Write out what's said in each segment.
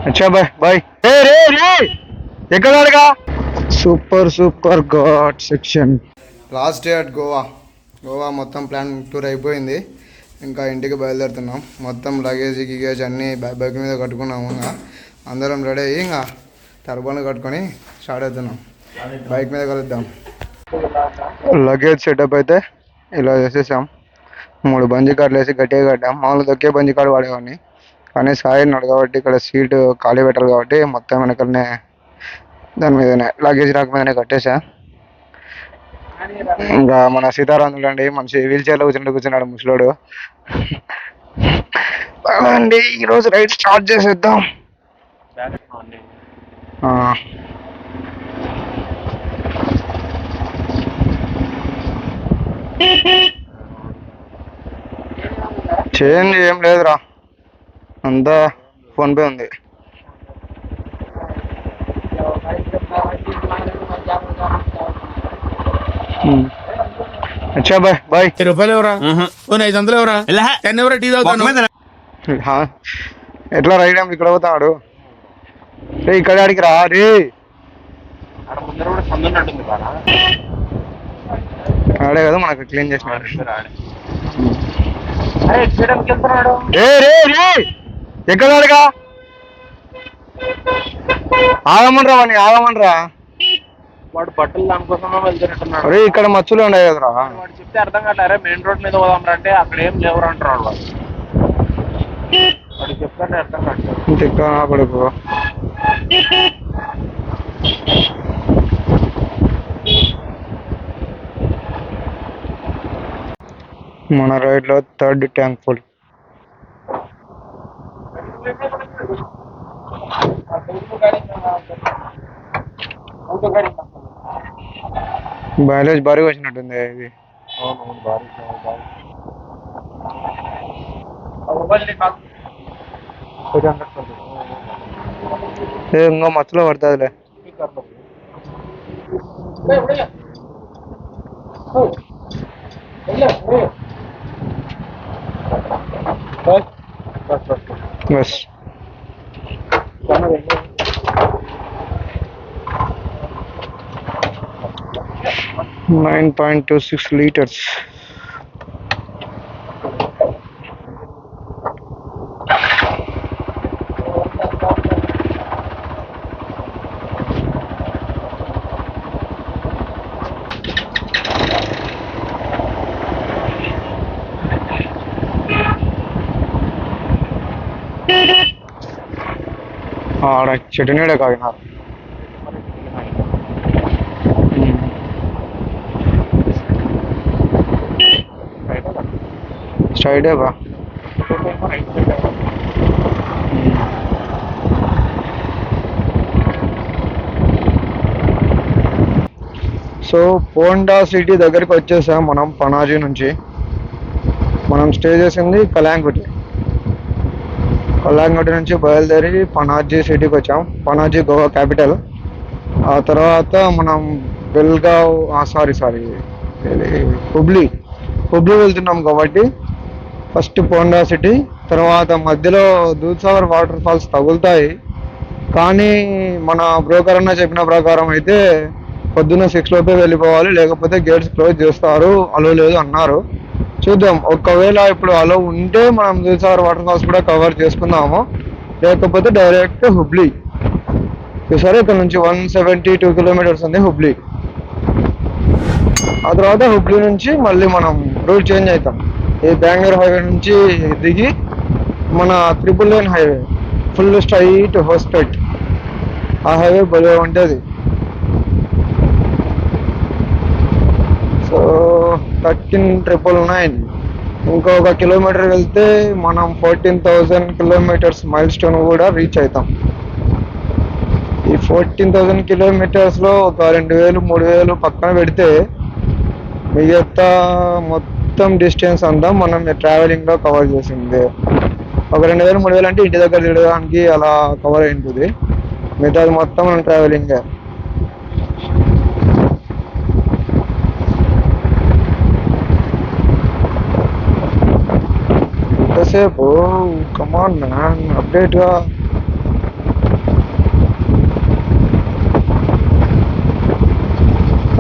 अच्छा bye bye रे रे रे ఎక్కడ super super ghat section. Last day at Goa. Goa మొత్తం ప్లాన్ టూర్ అయిపోయింది. ఇంకా ఇంటికి బయలుదేరుతున్నాం. మొత్తం లగేజ్ గిగేజ్ అన్నీ బైక్ మీద కట్టుకున్నాము. ఇంకా అందరం రెడీ అయ్యి ఇంకా టర్బన్లు కట్టుకొని స్టార్ట్ అవుతున్నాం. బైక్ మీద కలుద్దాం. లగేజ్ సెటప్ అయితే ఇలా చేసేసాం. 3 బంజీ కార్డులు వేసి గట్టిగా కట్టాం. మామూలు దొక్కే బంజీ కార్డు వాడేవాడిని, కానీ సాయి ఉన్నాడు కాబట్టి ఇక్కడ సీటు ఖాళీ పెట్టారు కాబట్టి మొత్తం వెనకనే దాని మీదనే లగేజ్ రాక మీదనే కట్టేసా. ఇంకా మన సీతారాములు అండి మంచి వీల్ చైర్లో కూర్చున్నాడు ముసలోడు. అండి ఈరోజు రైడ్ స్టార్ట్ చేసేద్దాం. చేంజ్ ఏం లేదురా, అంతా ఫోన్పే ఉంది. अच्छा बाय बाय రూపాయలు ఎవరా 500 ఎవరా 10 ఎవరా టీ తాగుతాను. ఎట్లా రైడ్ ఇక్కడ పోతాడు రే, ఇక్కడ ఆడికి రా రే. ఆడే కదా మనకు క్లీన్ చేసినాడు. ఎక్కడ ఆడగా ఆగమనరా వాడిని, ఆగమనరా. వాడు బట్టలు దానికోసమే వెళ్తున్నట్టున్నాడు. అరే ఇక్కడ మచ్చులు ఉన్నాయి కదరా. వాడు చెప్తే అర్థం కావట్లే. మెయిన్ రోడ్ మీద పోదాం అంటే అక్కడ ఏం లేవరు అంటున్నాడు వాడు. వాడు చెప్తానే అర్థం కావట్లేదు. కొడుకు మన రైడ్ లో 3rd ట్యాంక్ ఫుల్. మైలేజ్ భారీగా వచ్చినట్టుంది ఇది. ఇంకో మచ్చలో పడుతుందిలే. Bus 9.26 liters. ఆడ చెట్టు నీడ కాగినారు. స్ట్రైడే బా. సో పోండా సిటీ దగ్గరికి వచ్చేసాం మనం. పనాజీ నుంచి మనం స్టే చేసింది కలాంగుటి. కలాంగుటి నుంచి బయలుదేరి పనాజీ సిటీకి వచ్చాం. పనాజీ గోవా క్యాపిటల్. ఆ తర్వాత మనం బెల్గావ్ హుబ్లీ వెళ్తున్నాం కాబట్టి ఫస్ట్ పోండా సిటీ, తర్వాత మధ్యలో దూద్సాగర్ వాటర్ ఫాల్స్ తగులుతాయి. కానీ మన బ్రోకర్ అన్న చెప్పిన ప్రకారం అయితే పొద్దున్న 6 లోపే వెళ్ళిపోవాలి, లేకపోతే గేట్స్ క్లోజ్ చేస్తారు, అలో లేదు అన్నారు. చూద్దాం, ఒకవేళ ఇప్పుడు అలో ఉంటే మనం దూద్సాగర్ వాటర్ ఫాల్స్ కూడా కవర్ చేసుకుందాము, లేకపోతే డైరెక్ట్ హుబ్లీ. సరే, ఇక్కడ నుంచి 172 కిలోమీటర్స్ ఉంది హుబ్లీ. ఆ తర్వాత హుబ్లీ నుంచి మళ్ళీ మనం రూట్ చేంజ్ అవుతాం. ఈ బెంగళూరు హైవే నుంచి దిగి మన 3 lane highway full straight Hospet, ఆ హైవే భలే ఉంటుంది. సో 13,999. ఇంకొక కిలోమీటర్ వెళ్తే మనం 14,000 కిలోమీటర్స్ మైల్ స్టోన్ కూడా రీచ్ అవుతాం. ఈ 14,000 కిలోమీటర్స్లో ఒక 2,000 3,000 పక్కన పెడితే మిగతా మొత్తం డిస్టెన్స్ అంతా మనం ట్రావెలింగ్లో కవర్ చేసింది. ఒక 2,000 3,000 అంటే ఇంటి దగ్గర తిరగడానికి అలా కవర్ అయింటుంది. మిగతాది మొత్తం మనం ట్రావెలింగే. ఎంతసేపు కమాన్ మ్యాన్, అప్డేట్గా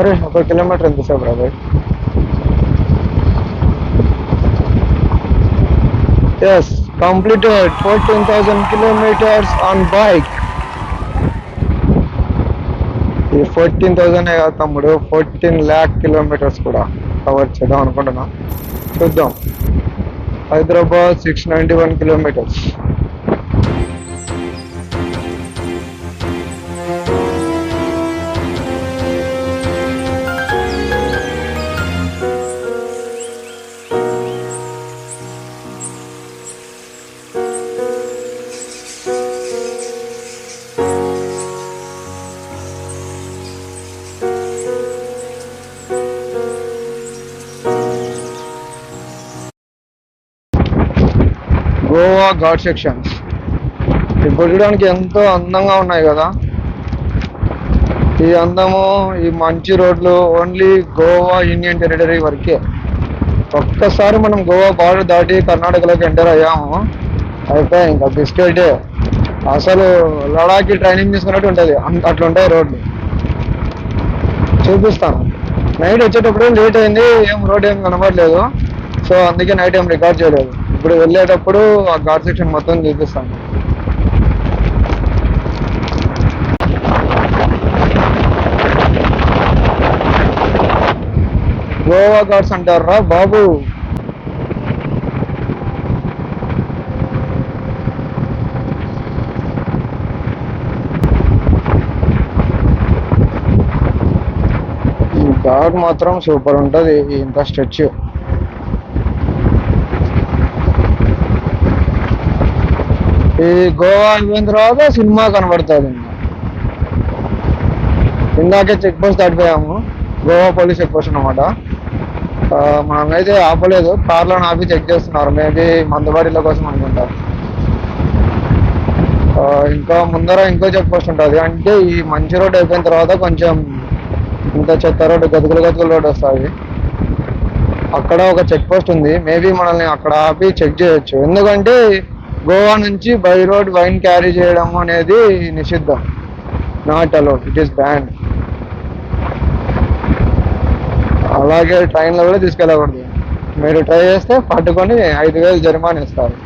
అరే 1 కిలోమీటర్ ఎంత సేపు రా boy? Yes, completed 14,000 kilometers on bike. ఈ 14,000 కాదు తమ్ముడు, 14 lakh kilometers కూడా కవర్ చేద్దాం అనుకుంటున్నా. చూద్దాం. హైదరాబాద్ 691 kilometers. గోవా ఘాట్ సెక్షన్స్ ఇప్పుడు చూడడానికి ఎంతో అందంగా ఉన్నాయి కదా. ఈ అందము, ఈ మంచి రోడ్లు ఓన్లీ గోవా యూనియన్ టెరిటరీ వరకే. ఒక్కసారి మనం గోవా బార్డర్ దాటి కర్ణాటకలోకి ఎంటర్ అయ్యాము, అయిపోయి ఇంకా బిస్కెటే. అసలు లడాఖ్కి ట్రైనింగ్ తీసుకున్నట్టు ఉంటుంది, అట్లుంటాయి రోడ్లు. చూపిస్తాను. నైట్ వచ్చేటప్పుడు లేట్ అయింది, రోడ్ ఏం కనబడలేదు, సో అందుకే నైట్ ఏం రికార్డ్ చేయలేదు. ఇప్పుడు వెళ్ళేటప్పుడు ఆ ఘాట్ సెక్షన్ మొత్తం చూపిస్తాను. గోవా ఘాట్స్ అంటారా బాబు. ఈ ఘాట్ మాత్రం సూపర్ ఉంటుంది, ఇంత స్ట్రెచ్. ఈ గోవా అయిపోయిన తర్వాత సినిమా కనబడుతుంది. ఇందాకే చెక్ పోస్ట్ దాటిపోయాము, గోవా పోలీస్ చెక్ పోస్ట్ అనమాట. మనమైతే ఆపలేదు, కార్లో ఆపి చెక్ చేస్తున్నారు, మేబీ మందుబాటిల కోసం అనుకుంటారు. ఇంకా ముందర ఇంకో చెక్ పోస్ట్ ఉంటుంది. అంటే ఈ మంచి రోడ్ అయిపోయిన తర్వాత కొంచెం ఇంత చెత్త రోడ్డు, గతుకుల రోడ్ వస్తుంది, అక్కడ ఒక చెక్ పోస్ట్ ఉంది. మేబీ మనల్ని అక్కడ ఆపి చెక్ చేయొచ్చు, ఎందుకంటే గోవా నుంచి బై రోడ్ వైన్ క్యారీ చేయడం అనేది నిషిద్ధం, not allowed, it is ban. అలాగే ట్రైన్లో కూడా తీసుకెళ్ళకూడదు. మీరు ట్రై చేస్తే పట్టుకొని 5,000 జరిమానా ఇస్తారు.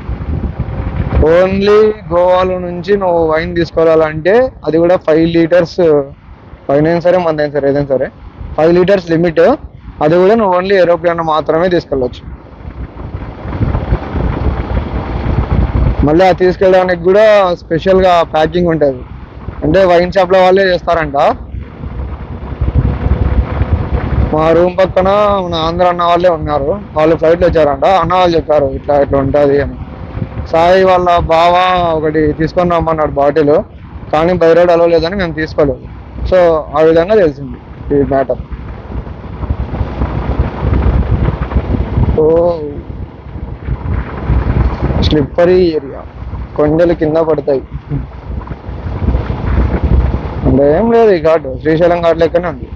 ఓన్లీ గోవాలో నుంచి నువ్వు వైన్ తీసుకోవాలంటే అది కూడా 5 liters, వైన్ అయినా సరే మందైనా సరే ఏదైనా సరే 5 liters లిమిట్. అది కూడా నువ్వు ఓన్లీ ఏరోప్లేన్ మాత్రమే తీసుకెళ్ళచ్చు. మళ్ళీ అది తీసుకెళ్ళడానికి కూడా స్పెషల్గా ప్యాకింగ్ ఉంటుంది, అంటే వైన్ షాప్లో వాళ్ళే చేస్తారంట. మా రూమ్ పక్కన మన ఆంధ్ర అన్న వాళ్ళే ఉన్నారు, వాళ్ళు ఫ్లైట్లో వచ్చారంట. అన్న వాళ్ళు చెప్పారు ఇట్లా ఉంటుంది అని. సాయి వాళ్ళ బావ ఒకటి తీసుకొని రమ్మన్నాడు బాటిల్, కానీ బై రోడ్ అలవ్ లేదని మేము తీసుకోలేదు. సో ఆ విధంగా తెలిసింది ఈ మ్యాటర్. ఓ స్లిప్పరీ ఏరియా, కొండలు కింద పడతాయి. అంటే ఏం లేదు, ఈ ఘాటు శ్రీశైలం ఘాట్ లెక్కనే ఉంది.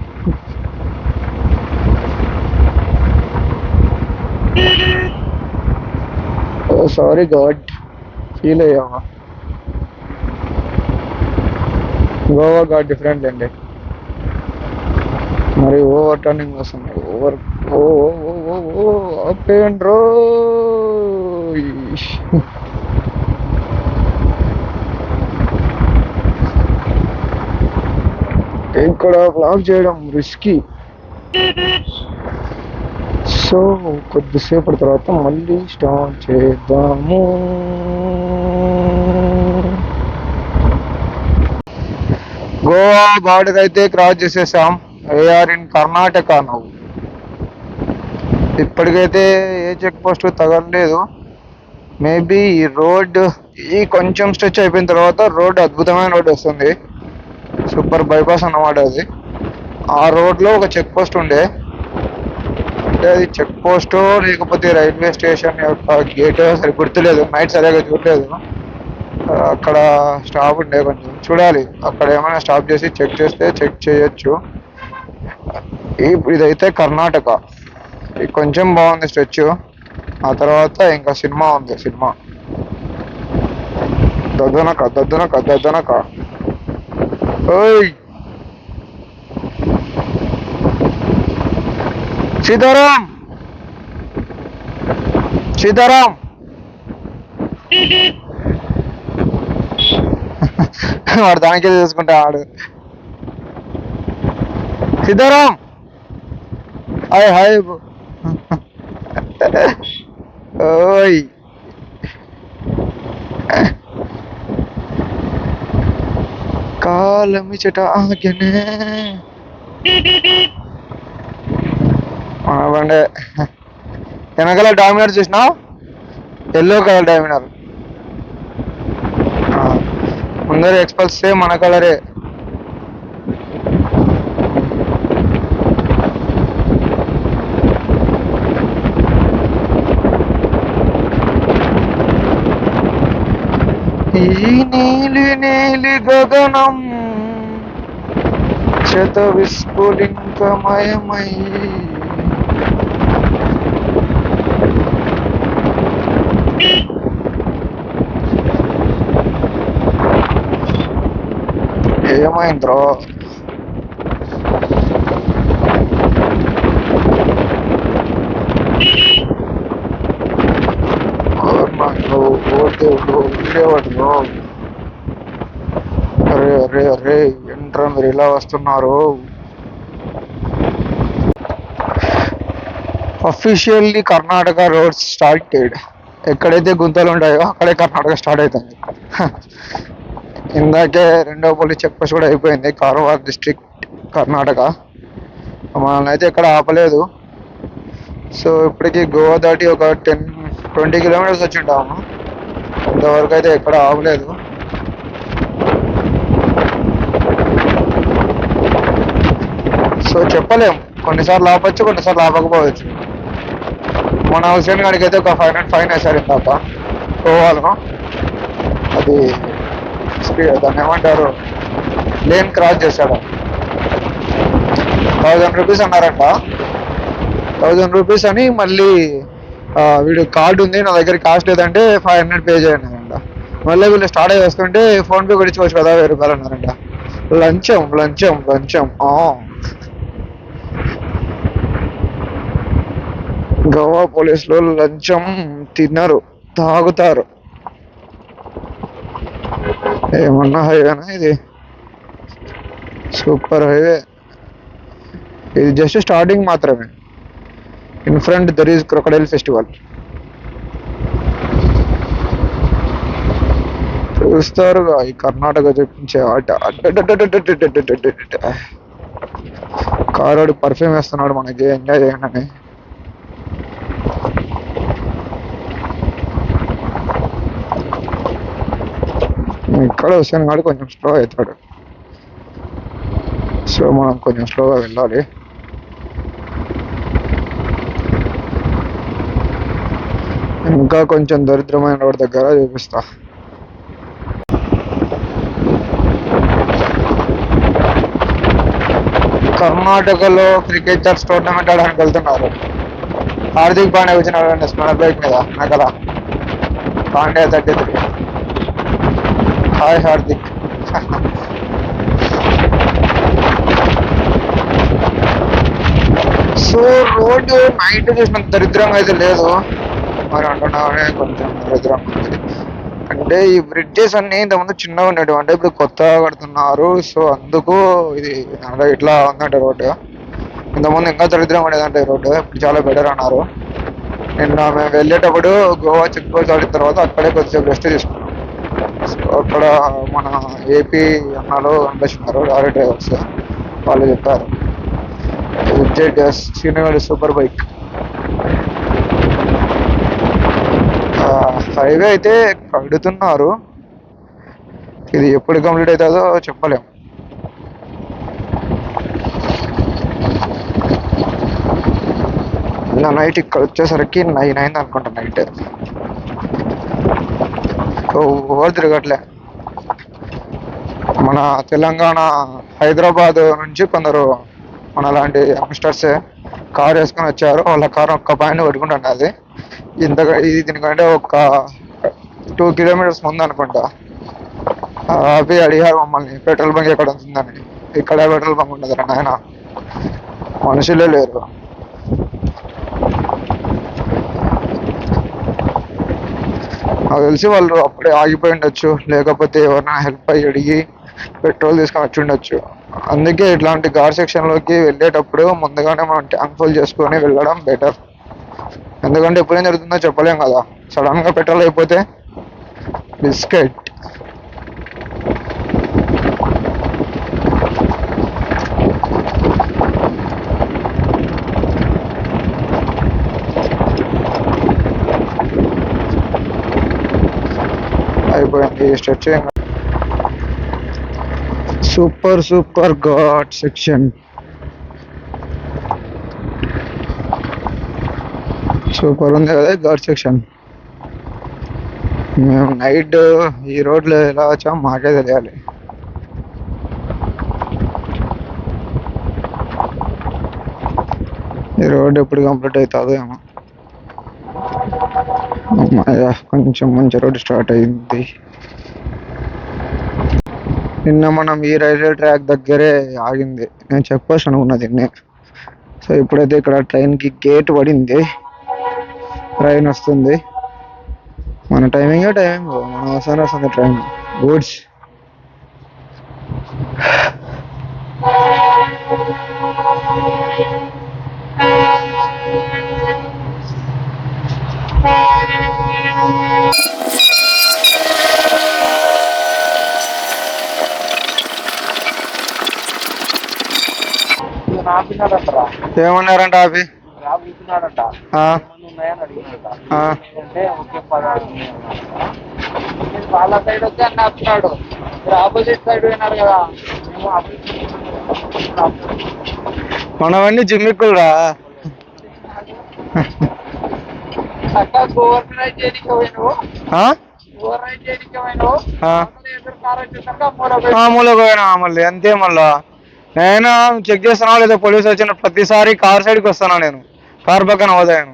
ఓ సారీ గాడ్, ఫీల్ అయ్యావా? గోవా ఘాట్ డిఫరెంట్ అండి. మరి ఓవర్ టర్నింగ్ వస్తుంది, ఓవర్ అప్ అండ్ రో. ఇక్కడ బ్లాక్ చేయడం రిస్కీ, సో కొద్దిసేపటి తర్వాత మళ్ళీ స్టార్ట్ చేద్దాము. గోవా బార్డర్ అయితే క్రాస్ చేసేసాం. We're in Karnataka now. ఇప్పటికైతే ఏ చెక్ పోస్ట్ తగలలేదు. మేబీ ఈ రోడ్, ఈ కొంచెం స్ట్రెచ్ అయిపోయిన తర్వాత రోడ్, అద్భుతమైన రోడ్ వస్తుంది, సూపర్ బైపాస్ అన్నమాట అది. ఆ రోడ్లో ఒక చెక్ పోస్ట్ ఉండే, అంటే అది చెక్ పోస్టో లేకపోతే రైల్వే స్టేషన్ యొక్క గేటో సరి గుర్తులేదు, నైట్ సరిగా చూడలేదు. అక్కడ స్టాప్ ఉండే, కొంచెం చూడాలి, అక్కడ ఏమైనా స్టాప్ చేసి చెక్ చేస్తే చెక్ చేయొచ్చు. ఇదైతే కర్ణాటక, ఇది కొంచెం బాగుంది స్ట్రెచ్. ఆ తర్వాత ఇంకా సినిమా ఉంది, సినిమా దద్దనక. ఓయ్ సీతారాం సీతారాం వాడు దానికే చూసుకుంటా ఆడు. సీతారాం హాయ్ హాయ్ ఓయ్ కాలమి చెట ఆగనే బండి వెనకాల డామినర్ చూసినావు, ఎల్లో కలర్ డామినర్. ముందర ఎక్స్పల్స్ సేమ్ మన కలరే. ఈ నీలి నీలి గగనం శత విస్ఫులింగమయమై ఏమైంద్రో ఉండేవాడు. అరే అరే అరే ఏంట్రా మీరు ఇలా వస్తున్నారు? Officially Karnataka roads started. ఎక్కడైతే గుంతలు ఉంటాయో అక్కడే కర్ణాటక స్టార్ట్ అవుతుంది. ఇందాకే రెండో పోలీస్ చెక్ పోస్ట్ కూడా అయిపోయింది, కారవార్ డిస్ట్రిక్ట్ కర్ణాటక. మనల్ని అయితే ఎక్కడ ఆపలేదు. సో ఇప్పటికి గోవా దాటి ఒక 10-20 కిలోమీటర్స్ వచ్చి ఉంటాము. ఇంతవరకు అయితే ఎక్కడ ఆపలేదు. సో చెప్పలేము, కొన్నిసార్లు ఆపచ్చు, కొన్నిసార్లు ఆపకపోవచ్చు. మన హుసేన్ గారికి అయితే ఒక 500 ఫైన్ వేశారు ఇందాక గోవాలో. అది దాన్ని ఏమంటారు, లేన్ క్రాస్ చేశాడు. 1000 రూపీస్ అన్నారంట. 1000 రూపీస్ అని మళ్ళీ వీడు కార్డు ఉంది నా దగ్గర, కాస్ట్ లేదంటే 500 పే చేయన్నారంట. మళ్ళీ వీళ్ళు స్టార్ట్ అయ్యి వస్తుంటే ఫోన్పే కూడా ఇచ్చుకోవచ్చు కదా 1000 రూపాయలు అన్నారంట. లంచం లంచం లంచం. గోవా పోలీసులు లంచం తిన్నారు, తాగుతారు. ఏమన్నా హైవేనా ఇది? Super highway. ఇది జస్ట్ స్టార్టింగ్ మాత్రమే. In front there is crocodile festival. చూస్తారుగా ఈ కర్ణాటక చూపించే ఆట. కారోడు పర్ఫ్యూమ్ వేస్తున్నాడు మనకి, ఎంజాయ్ చేయండి. ఇక్కడ హుసేన్ గాడు కొంచెం స్లో అవుతాడు. సో మనం కొంచెం స్లోగా వెళ్ళాలి. ఇంకా కొంచెం దరిద్రమైన రోడ్ దగ్గర చూపిస్తా. కర్ణాటకలో క్రికెటర్స్ టోర్నమెంట్ ఆడడానికి వెళ్తున్నారు. హార్దిక్ పాండ్యా వచ్చినాడు స్మరణ బైక్ మీద నగల. Pandya 33. Hi Hardik. So road night చూసినంత దరిద్రంగా అయితే లేదు, మరి అంటున్నానే కొంచెం దరిద్రంగా ఉంది. అంటే ఈ బ్రిడ్జెస్ అన్ని ఇంతకుముందు చిన్నగా ఉండేవి, అంటే ఇప్పుడు కొత్తగా కడుతున్నారు. సో అందుకు ఇది ఇట్లా ఉందంటే రోడ్డు. ఇంతకుముందు ఇంకా దరిద్రంగా ఉండేదంటే రోడ్డు, ఇప్పుడు చాలా బెటర్ అన్నారు. నిన్న మేము వెళ్ళేటప్పుడు గోవా చెక్ పోస్ట్ ఆడిన తర్వాత అక్కడే కొద్దిసేపు రెస్ట్ తీసుకున్నాం. సో అక్కడ మన ఏపీ అన్నాలు అనిపిస్తున్నారు లారీ డ్రైవర్స్, వాళ్ళు చెప్పారు శ్రీనగర్ సూపర్ బైక్. హైవే అయితే కడుతున్నారు, ఇది ఎప్పుడు కంప్లీట్ అవుతుందో చెప్పలేము. నిన్న నైట్ ఇక్కడ వచ్చేసరికి 9 అయింది అనుకుంటా నైట్. ఓవర్ తిరగట్లే. మన తెలంగాణ హైదరాబాద్ నుంచి కొందరు మన లాంటి యంగ్స్టర్స్ కార్ వేసుకొని వచ్చారు. వాళ్ళ కార్ ఒక్క పాయింట్ కొట్టుకుంటున్నది. ఇది దీనికంటే ఒక 2 కిలోమీటర్స్ ముందు అనుకుంటా. అవి అడిగారు మమ్మల్ని పెట్రోల్ బంక్ ఎక్కడ ఉంటుందని. ఇక్కడ పెట్రోల్ బంక్ ఉండదు రా నాయన, మనుషులే లేరు. నాకు తెలిసి వాళ్ళు అప్పుడే ఆగిపోయి ఉండొచ్చు, లేకపోతే ఎవరైనా హెల్ప్ అయ్యి అడిగి పెట్రోల్ తీసుకొని వచ్చి ఉండొచ్చు. అందుకే ఇట్లాంటి ఘాట్ సెక్షన్లోకి వెళ్ళేటప్పుడు ముందుగానే మనం ట్యాంక్ ఫుల్ చేసుకొని వెళ్ళడం బెటర్. ఎందుకంటే ఎప్పుడేం జరుగుతుందో చెప్పలేం కదా, సడన్గా పెట్రోల్ అయిపోతే బిస్కెట్. అయిపోయింది stretch. Super ghat section. Super ఉంది కదా ఘాట్ సెక్షన్. మేము నైట్ ఈ రోడ్లో ఎలా వచ్చాం మాకే తెలియాలి. ఈ రోడ్ ఎప్పుడు కంప్లీట్ అవుతుందో ఏమో. కొంచెం మంచి రోడ్ స్టార్ట్ అయింది. నిన్న మనం ఈ రైల్వే ట్రాక్ దగ్గరే ఆగింది, నేను చెప్పొచ్చు అనుకున్నది నిన్నే. సో ఇప్పుడైతే ఇక్కడ ట్రైన్కి గేట్ పడింది, ట్రైన్ వస్తుంది. మన టైమింగ్ మన అవసరం వస్తుంది ట్రైన్. గూడ్స్ ఆపినాడంటరా, ఏమన్నారంట అవి? ఆపినాడంట, ఆ, ఉన్నాయని అడిగినాడంట. ఆ, అంటే ఓకే 16 వాళ్ళ సైడ్ వచ్చి అన్న ఆపినాడు, మీరు ఆపోజిట్ సైడ్ పోయినారు కదా. మేము మనవన్నీ జిమ్మిక్కులురా. అక్క ఓవర్ రైడ్ చేయడానికి పోయినావు, ఆ? ఓవర్ రైడ్ చేయడానికి పోయినావు. ఆ. ఎదురు కార్ వచ్చేసరికి మూలకు పోయినా మళ్ళీ అంతే. మళ్ళా నేను చెక్ చేస్తున్నా లేదా పోలీసు వచ్చిన ప్రతిసారి కార్ సైడ్కి వస్తానా, నేను కార్ పక్కన హోదాను.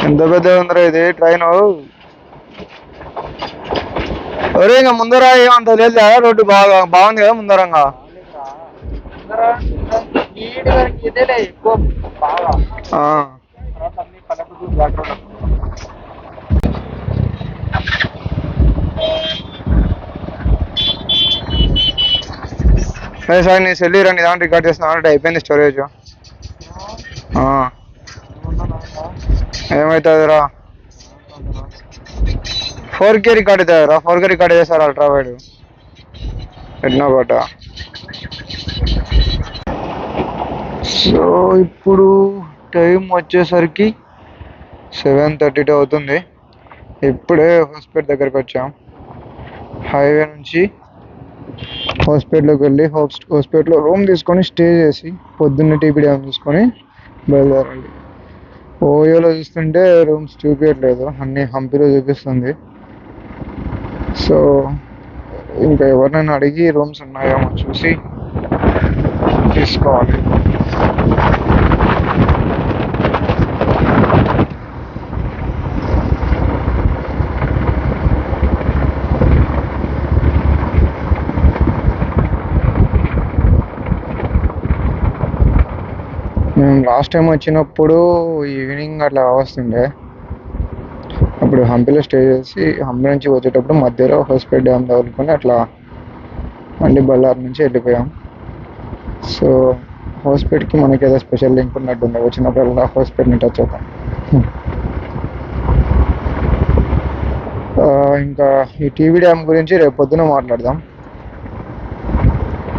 ఎంత పెద్ద ఉందిరా ఇది ట్రైన్. ఒరే ఇంకా ముందర ఏమంత లేదు కదా, రోడ్డు బాగుంది కదా ముందరంగా. ఇదేలే ఎక్కువ బాగా ఆ. అన్ని పల్లెటూరు సార్ నీ సెల్లి రండి దాంట్లో రికార్డ్ చేస్తున్నా అంటే అయిపోయింది స్టోరేజ్. ఏమవుతుందిరా 4K రికార్డ్ అవుతుందిరా, 4K రికార్డ్ చేస్తారు అల్ట్రా వైడ్ ఎన్నో బట్ట. సో ఇప్పుడు టైం వచ్చేసరికి 7:32 అవుతుంది. ఇప్పుడే హోస్పేట్ దగ్గరికి వచ్చాం. హైవే నుంచి హోస్పేట్లోకి వెళ్ళి హోస్పేట్లో రూమ్ తీసుకొని స్టే చేసి పొద్దున్న టీపీ డ్యామ్ చూసుకొని బయలుదేరాలి. ఓయోలో చూస్తుంటే రూమ్స్ చూపించట్లేదు, అన్నీ హంపీలో చూపిస్తుంది. సో ఇంకా ఎవరినైనా అడిగి రూమ్స్ ఉన్నాయేమో చూసి తీసుకోవాలి. మేము లాస్ట్ టైం వచ్చినప్పుడు ఈవినింగ్ అట్లా వస్తుండే, అప్పుడు హంపీలో స్టే చేసి హంపీ నుంచి వచ్చేటప్పుడు మధ్యలో హోస్పేట్ డ్యామ్ తగులుకొని అట్లా మళ్ళీ బళ్ళారి నుంచి వెళ్ళిపోయాం. సో హోస్పేట్కి మనకి ఏదో స్పెషల్ లింక్ ఉన్నట్టుంది, వచ్చినప్పుడల్లా హోస్పేట్ని టచ్ అవుతాం. ఇంకా ఈ టీవీ డ్యామ్ గురించి రేపు పొద్దున మాట్లాడదాం.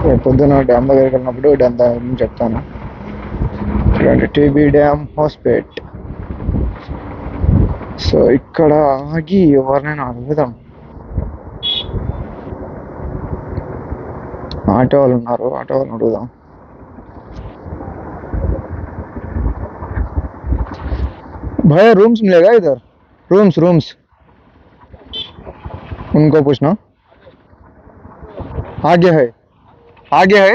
రేపు పొద్దున డ్యామ్ దగ్గరికి వెళ్ళినప్పుడు డ్యామ్ దాని గురించి చెప్తాను. ఇలాంటి టీబీ డ్యామ్ హోస్పేట్. సో ఇక్కడ ఆగి ఎవరినైనా అడుగుదాం. ఆటో వాళ్ళు ఉన్నారు, ఆటో వాళ్ళని అడుగుదాం. भैया रूम्स मिलेगा इधर? रूम्स उनको पूछना। आगे है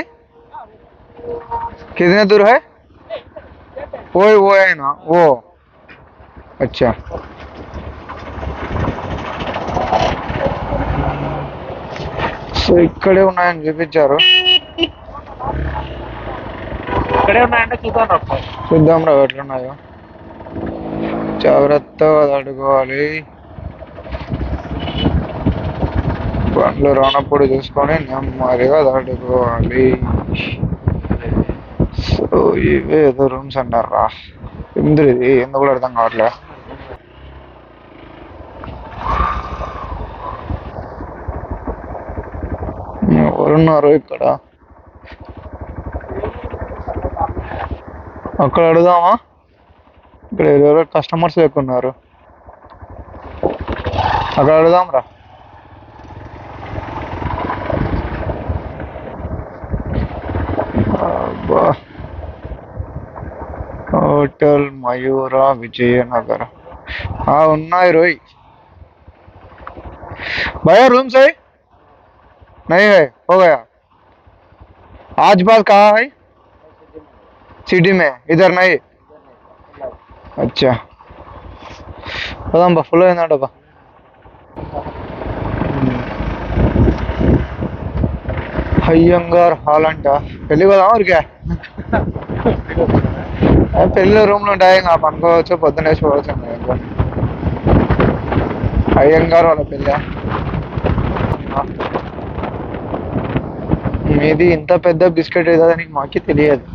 कितने दूर है? वो है ना वो। अच्छा సో ఇక్కడే ఉన్నాయని చూపించారు. ఇక్కడే ఉన్నాయంటే చూద్దాం ఒకసారి. చూద్దాం రా ఎట్లున్నాయో. జాగ్రత్తగా అడుకోవాలి, బండ్లు రానప్పుడు చూసుకొని నెమ్మదిగా దాటుకోవాలి. సో ఇవే ఏదో రూమ్స్ అన్నారా, ఇది ఎందుకు కూడా అర్థం కావట్లే. ఎవరున్నారు ఇక్కడ? అక్కడ అడుగుదామా? ఇక్కడ ఎవరో కస్టమర్స్ లేకున్నారు, అక్కడ అడుగుదాం రా. అబ్బా, होटल मयूरा विजयनगर। हाँ उन्नाई रोई भैया रूम सही नहीं है, हो गया। आज बात कहाँ है? सिटी में, इधर नहीं। अच्छा पदम फुल अయిందా డబ్బా. అయ్యంగార్ హాల్ అంట, పెళ్ళి పోదాం ఊరికే. పెళ్ళి రూమ్లు ఉంటాయి, ఇంకా పనుకోవచ్చు, పొద్దున్న వేసుకోవచ్చు. అయ్యంగార్ వాళ్ళ పెళ్ళి. మీది ఇంత పెద్ద బిస్కెట్ ఏదని మాకి తెలియదు.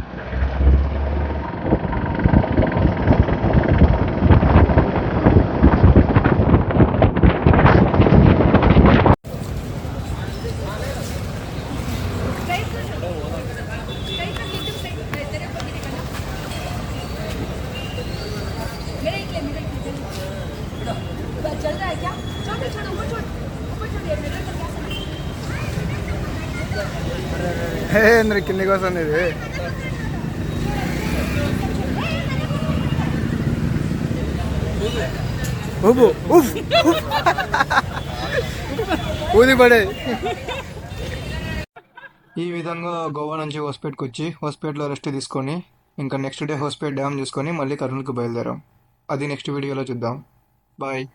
चल रहा है क्या? छोड़ छोड़ ऊपर छोड़, ऊपर छोड़, ये मिरर का क्या समझ? కిందికి వస్తుంది ఇది. ఊది పడే. ఈ విధంగా గోవా నుంచి హోస్పేట్కి వచ్చి హోస్పేట్లో రెస్ట్ తీసుకొని ఇంకా నెక్స్ట్ డే హోస్పేట్ డ్యామ్ చూసుకొని మళ్ళీ కర్నూలుకి బయలుదేరాం. అది నెక్స్ట్ వీడియోలో చూద్దాం. బాయ్.